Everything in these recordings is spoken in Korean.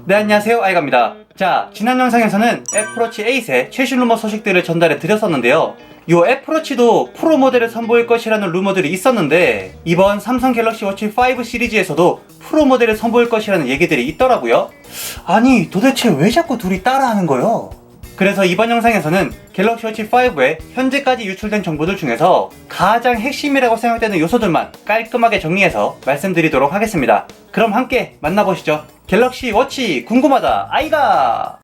네, 안녕하세요, 아이가입니다. 자, 지난 영상에서는 애플워치 8의 최신 루머 소식들을 전달해 드렸었는데요. 요 애플워치도 프로 모델을 선보일 것이라는 루머들이 있었는데 이번 삼성 갤럭시 워치 5 시리즈에서도 프로 모델을 선보일 것이라는 얘기들이 있더라고요. 아니, 도대체 왜 자꾸 둘이 따라하는 거요? 그래서 이번 영상에서는 갤럭시 워치 5에 현재까지 유출된 정보들 중에서 가장 핵심이라고 생각되는 요소들만 깔끔하게 정리해서 말씀드리도록 하겠습니다. 그럼 함께 만나보시죠. 갤럭시 워치 궁금하다 아이가!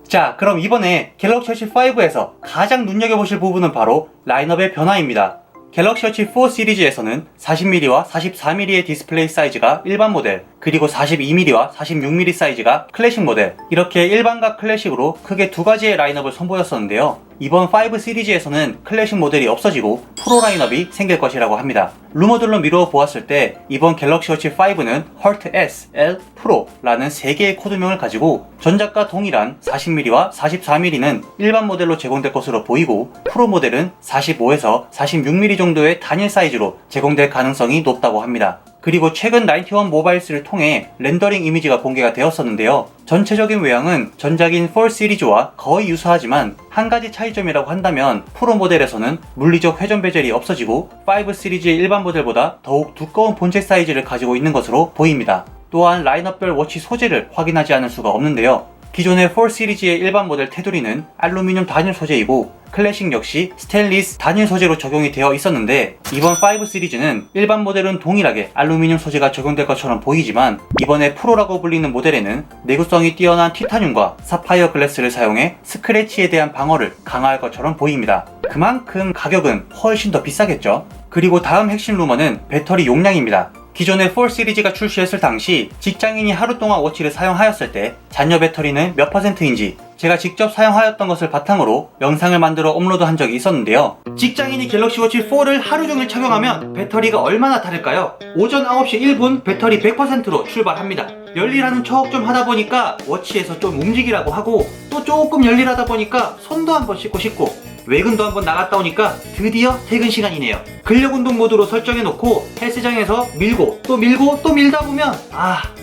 자, 그럼 이번에 갤럭시 워치 5에서 가장 눈여겨보실 부분은 바로 라인업의 변화입니다. 갤럭시 워치 4 시리즈에서는 40mm와 44mm의 디스플레이 사이즈가 일반 모델, 그리고 42mm와 46mm 사이즈가 클래식 모델, 이렇게 일반과 클래식으로 크게 두 가지의 라인업을 선보였었는데요. 이번 5 시리즈에서는 클래식 모델이 없어지고 프로 라인업이 생길 것이라고 합니다. 루머들로 미루어 보았을 때 이번 갤럭시 워치 5는 헐트 S, L, 프로라는 3개의 코드명을 가지고 전작과 동일한 40mm와 44mm는 일반 모델로 제공될 것으로 보이고 프로 모델은 45에서 46mm 정도의 단일 사이즈로 제공될 가능성이 높다고 합니다. 그리고 최근 91 모바일스를 통해 렌더링 이미지가 공개가 되었었는데요. 전체적인 외형은 전작인 4 시리즈와 거의 유사하지만 한 가지 차이점이라고 한다면 프로 모델에서는 물리적 회전 베젤이 없어지고 5 시리즈의 일반 모델보다 더욱 두꺼운 본체 사이즈를 가지고 있는 것으로 보입니다. 또한 라인업별 워치 소재를 확인하지 않을 수가 없는데요. 기존의 4 시리즈의 일반 모델 테두리는 알루미늄 단일 소재이고 클래식 역시 스테인리스 단일 소재로 적용이 되어 있었는데 이번 5 시리즈는 일반 모델은 동일하게 알루미늄 소재가 적용될 것처럼 보이지만 이번에 프로라고 불리는 모델에는 내구성이 뛰어난 티타늄과 사파이어 글래스를 사용해 스크래치에 대한 방어를 강화할 것처럼 보입니다. 그만큼 가격은 훨씬 더 비싸겠죠. 그리고 다음 핵심 루머는 배터리 용량입니다. 기존의 4 시리즈가 출시했을 당시 직장인이 하루 동안 워치를 사용하였을 때 잔여 배터리는 몇 %인지 제가 직접 사용하였던 것을 바탕으로 영상을 만들어 업로드한 적이 있었는데요. 직장인이 갤럭시 워치 4를 하루 종일 착용하면 배터리가 얼마나 다를까요? 오전 9시 1분 배터리 100%로 출발합니다. 열일하는 척 좀 하다 보니까 워치에서 좀 움직이라고 하고 또 조금 열일하다 보니까 손도 한번 씻고 싶고 외근도 한번 나갔다 오니까 드디어 퇴근 시간이네요. 근력운동 모드로 설정해놓고 헬스장에서 밀고 또 밀고 또 밀다 보면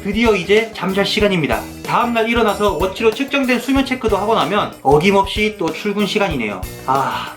드디어 이제 잠잘 시간입니다. 다음날 일어나서 워치로 측정된 수면 체크도 하고 나면 어김없이 또 출근 시간이네요.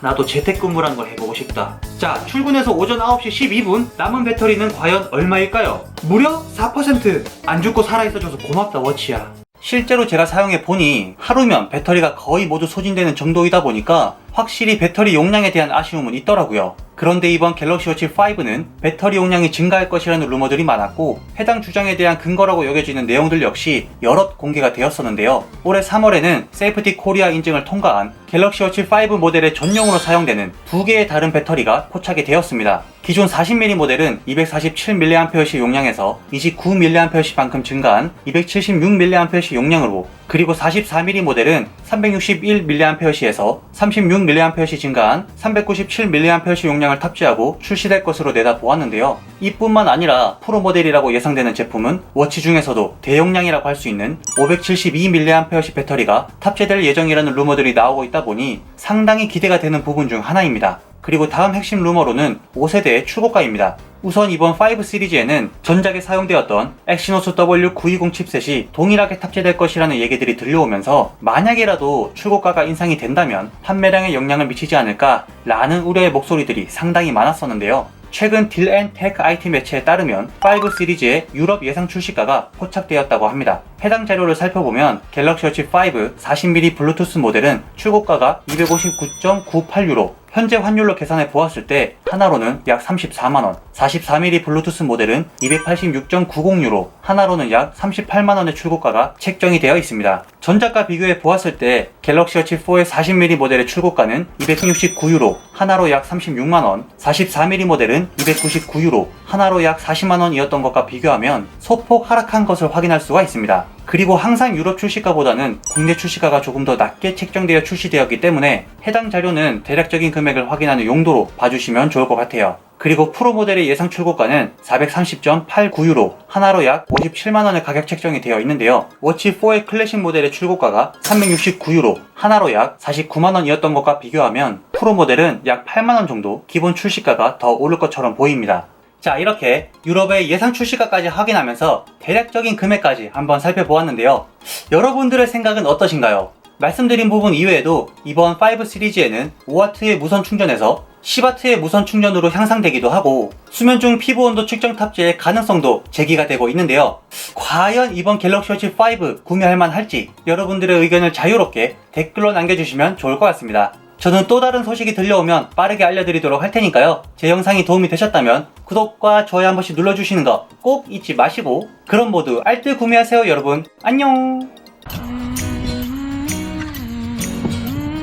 나도 재택근무란 걸 해보고 싶다. 자, 출근해서 오전 9시 12분 남은 배터리는 과연 얼마일까요? 무려 4%! 안 죽고 살아있어줘서 고맙다 워치야. 실제로 제가 사용해보니 하루면 배터리가 거의 모두 소진되는 정도이다 보니까 확실히 배터리 용량에 대한 아쉬움은 있더라고요. 그런데 이번 갤럭시 워치 5는 배터리 용량이 증가할 것이라는 루머들이 많았고 해당 주장에 대한 근거라고 여겨지는 내용들 역시 여럿 공개가 되었었는데요. 올해 3월에는 세이프티 코리아 인증을 통과한 갤럭시 워치 5 모델의 전용으로 사용되는 두 개의 다른 배터리가 포착이 되었습니다. 기존 40mm 모델은 247mAh의 용량에서 29mAh만큼 증가한 276mAh 용량으로, 그리고 44mm 모델은 361mAh에서 36mAh 증가한 397mAh 용량을 탑재하고 출시될 것으로 내다보았는데요. 이뿐만 아니라 프로 모델이라고 예상되는 제품은 워치 중에서도 대용량이라고 할 수 있는 572mAh 배터리가 탑재될 예정이라는 루머들이 나오고 있다 보니 상당히 기대가 되는 부분 중 하나입니다. 그리고 다음 핵심 루머로는 5세대의 출고가입니다. 우선 이번 5 시리즈에는 전작에 사용되었던 엑시노스 W920 칩셋이 동일하게 탑재될 것이라는 얘기들이 들려오면서 만약에라도 출고가가 인상이 된다면 판매량에 영향을 미치지 않을까 라는 우려의 목소리들이 상당히 많았었는데요. 최근 딜앤테크 IT 매체에 따르면 5 시리즈의 유럽 예상 출시가가 포착되었다고 합니다. 해당 자료를 살펴보면 갤럭시 워치 5 40mm 블루투스 모델은 출고가가 259.98유로, 현재 환율로 계산해 보았을 때 하나로는 약 34만원, 44mm 블루투스 모델은 286.90유로, 하나로는 약 38만원의 출고가가 책정이 되어 있습니다. 전작과 비교해 보았을 때 갤럭시 워치 4의 40mm 모델의 출고가는 269유로, 하나로 약 36만원, 44mm 모델은 299유로, 하나로 약 40만원이었던 것과 비교하면 소폭 하락한 것을 확인할 수가 있습니다. 그리고 항상 유럽 출시가보다는 국내 출시가가 조금 더 낮게 책정되어 출시되었기 때문에 해당 자료는 대략적인 금액을 확인하는 용도로 봐주시면 좋을 것 같아요. 그리고 프로 모델의 예상 출고가는 430.89유로, 하나로 약 57만원의 가격 책정이 되어 있는데요. 워치4의 클래식 모델의 출고가가 369유로, 하나로 약 49만원이었던 것과 비교하면 프로 모델은 약 8만원 정도 기본 출시가가 더 오를 것처럼 보입니다. 자, 이렇게 유럽의 예상 출시가까지 확인하면서 대략적인 금액까지 한번 살펴보았는데요. 여러분들의 생각은 어떠신가요? 말씀드린 부분 이외에도 이번 5 시리즈에는 5W의 무선 충전에서 10W의 무선 충전으로 향상되기도 하고 수면 중 피부 온도 측정 탑재의 가능성도 제기가 되고 있는데요. 과연 이번 갤럭시 워치 5 구매할 만할지 여러분들의 의견을 자유롭게 댓글로 남겨주시면 좋을 것 같습니다. 저는 또 다른 소식이 들려오면 빠르게 알려드리도록 할 테니까요. 제 영상이 도움이 되셨다면 구독과 좋아요 한 번씩 눌러주시는 거 꼭 잊지 마시고 그럼 모두 알뜰 구매하세요 여러분. 안녕.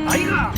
아이가